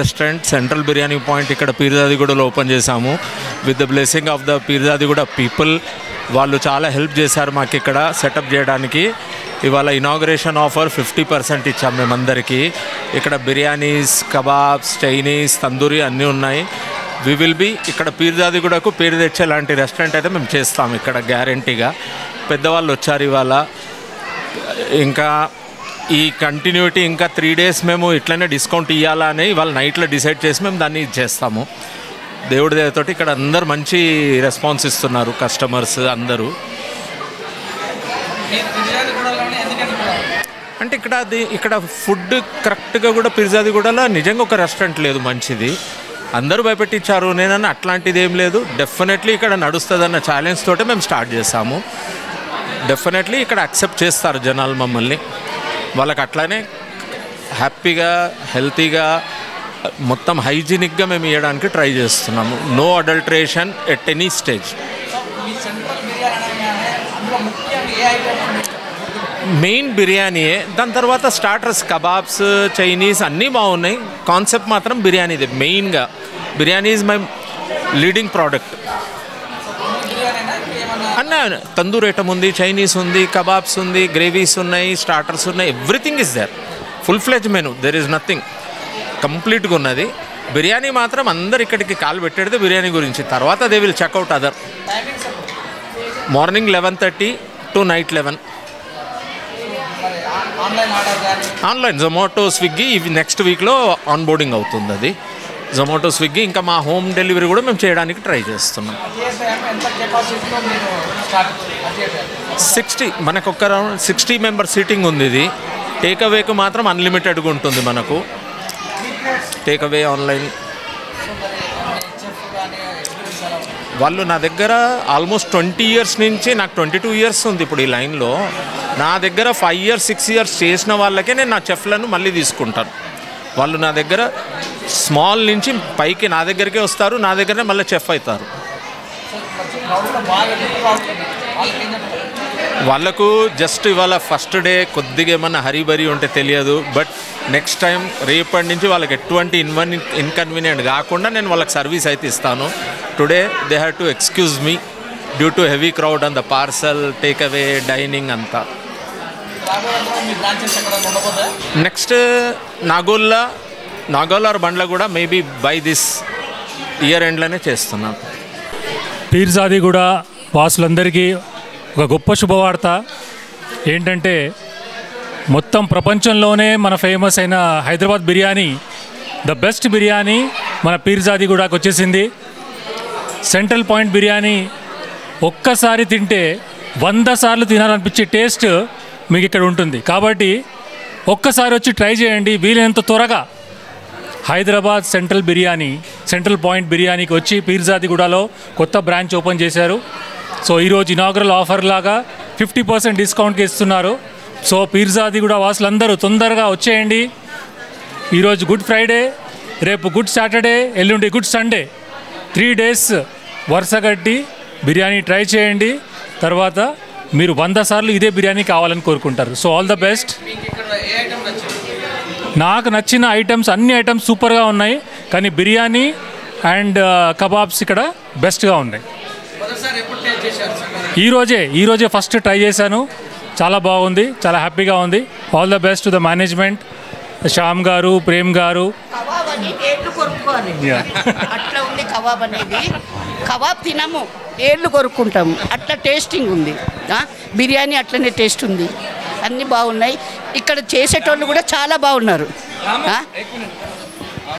Restaurant central biryani point ఇక్కడ పీర్జాదిగూడలో open చేశాము. With the blessing of the Peerzadiguda people, వాళ్ళు చాలా హెల్ప్ చేశారు మాకు ఇక్కడ సెటప్ చేయడానికి. ఇవాళ ఇనాగ్రేషన్ ఆఫర్ 50% ఇచ్చాము మేమందరికీ. ఇక్కడ బిర్యానీస్, కబాబ్స్, చైనీస్, తందూరి అన్నీ ఉన్నాయి. వి విల్ బీ ఇక్కడ పీర్జాదిగూడకు పేరు తెచ్చే లాంటి రెస్టారెంట్ అయితే మేము చేస్తాము ఇక్కడ గ్యారంటీగా. పెద్దవాళ్ళు వచ్చారు ఇవాళ. ఇంకా ఈ కంటిన్యూటీ ఇంకా 3 days మేము ఇట్లనే డిస్కౌంట్ ఇవ్వాలా అని ఇవాళ నైట్లో డిసైడ్ చేసి మేము దాన్ని చేస్తాము. దేవుడి దయతోటి ఇక్కడ అందరు మంచి రెస్పాన్స్ ఇస్తున్నారు కస్టమర్స్ అందరూ. అంటే ఇక్కడ ఫుడ్ కరెక్ట్గా కూడా పీర్జాదిగూడలో నిజంగా ఒక రెస్టారెంట్ లేదు మంచిది. అందరూ భయపెట్టించారు, నేనన్నా అట్లాంటిది ఏం లేదు. డెఫినెట్లీ ఇక్కడ నడుస్తుందన్న ఛాలెంజ్ తోటే మేము స్టార్ట్ చేసాము. డెఫినెట్లీ ఇక్కడ యాక్సెప్ట్ చేస్తారు జనాలు మమ్మల్ని. వాళ్ళకి అట్లానే హ్యాపీగా, హెల్తీగా, మొత్తం హైజీనిక్గా మేము ఇవ్వడానికి ట్రై చేస్తున్నాము. No adulteration at any stage. Main బిర్యానీయే, దాని తర్వాత స్టార్టర్స్, కబాబ్స్, చైనీస్ అన్నీ బాగున్నాయి. కాన్సెప్ట్ మాత్రం బిర్యానీదే మెయిన్గా. Biryani is my leading product. అన్న తందూర్ ఐటమ్ ఉంది, చైనీస్ ఉంది, కబాబ్స్ ఉంది, గ్రేవీస్ ఉన్నాయి, స్టార్టర్స్ ఉన్నాయి, everything is there. Full fledge menu, there is nothing. కంప్లీట్గా ఉన్నది. బిర్యానీ మాత్రం అందరు ఇక్కడికి కాలు పెట్టేది బిర్యానీ గురించి. తర్వాత they will check out other. Morning 11:30 to night 11. Online Zomato, Swiggy ఇవి నెక్స్ట్ వీక్లో ఆన్బోర్డింగ్ అవుతుంది. అది జొమాటో, స్విగ్గీ, ఇంకా మా హోమ్ డెలివరీ కూడా మేము చేయడానికి ట్రై చేస్తున్నాం. 60 మనకు ఒక 60 మెంబర్ సీటింగ్ ఉంది. ఇది టేక్ అవేకు మాత్రం అన్లిమిటెడ్గా ఉంటుంది మనకు. టేక్ అవే ఆన్లైన్ వాళ్ళు నా దగ్గర ఆల్మోస్ట్ 20 years నుంచి, నాకు 22 years ఉంది ఇప్పుడు ఈ లైన్లో. నా దగ్గర 5 years 6 years చేసిన వాళ్ళకే నేను నా చెఫ్లను మళ్ళీ తీసుకుంటాను. వాళ్ళు నా దగ్గర స్మాల్ నుంచి పైకి నా దగ్గరికే వస్తారు, నా దగ్గరనే మళ్ళీ చెఫ్ అవుతారు. వాళ్ళకు జస్ట్ ఇవాళ ఫస్ట్ డే కొద్దిగా ఏమన్నా హరీబరీ ఉంటే తెలియదు. బట్ నెక్స్ట్ టైం రేపటి నుంచి వాళ్ళకి ఎటువంటి ఇన్కన్వీనియంట్ కాకుండా నేను వాళ్ళకి సర్వీస్ అయితే ఇస్తాను. Today they have to excuse me due to heavy crowd on the parcel, take away, dining అంతా. నెక్స్ట్ నాగోల్ బండ్ల కూడా మేబీ బై దిస్ ఇయర్ ఎండ్లోనే చేస్తున్నాను. పీర్జాదిగూడ వాసులందరికీ ఒక గొప్ప శుభవార్త ఏంటంటే, మొత్తం ప్రపంచంలోనే మన ఫేమస్ అయిన హైదరాబాద్ బిర్యానీ, ద బెస్ట్ బిర్యానీ మన పీర్జాదిగూడకు వచ్చేసింది. సెంట్రల్ పాయింట్ బిర్యానీ ఒక్కసారి తింటే 100 సార్లు తినాలనిపించే టేస్ట్ మీకు ఇక్కడ ఉంటుంది. కాబట్టి ఒక్కసారి వచ్చి ట్రై చేయండి వీలైనంత త్వరగా. హైదరాబాద్ సెంట్రల్ పాయింట్ బిర్యానీకి వచ్చి పీర్జాదిగూడలో కొత్త బ్రాంచ్ ఓపెన్ చేశారు. సో ఈరోజు ఇనాగ్రల్ ఆఫర్ లాగా 50% డిస్కౌంట్కి ఇస్తున్నారు. సో పీర్జాదిగూడ వాసులందరూ తొందరగా వచ్చేయండి. ఈరోజు గుడ్ ఫ్రైడే, రేపు గుడ్ సాటర్డే, ఎల్లుండి గుడ్ సండే, 3 days వరుసగట్టి బిర్యానీ ట్రై చేయండి. తర్వాత మీరు 100 సార్లు ఇదే బిర్యానీ కావాలని కోరుకుంటారు. So all the best. నాకు నచ్చిన ఐటమ్స్, అన్ని ఐటమ్స్ సూపర్గా ఉన్నాయి, కానీ బిర్యానీ అండ్ కబాబ్స్ ఇక్కడ బెస్ట్గా ఉన్నాయి. ఈరోజే ఫస్ట్ ట్రై చేశాను, చాలా బాగుంది, చాలా హ్యాపీగా ఉంది. All the best to the management, Shyam గారు, ప్రేమ్ గారు. అట్లా ఉంది కబాబ్ అనేది. కబాబ్ తినము, ఏళ్ళు కొరుక్కుంటాము, అట్లా టేస్టింగ్ ఉంది. బిర్యానీ అట్లనే టేస్ట్ ఉంది, అన్నీ బాగున్నాయి. ఇక్కడ చేసేటోళ్ళు కూడా చాలా బాగున్నారు.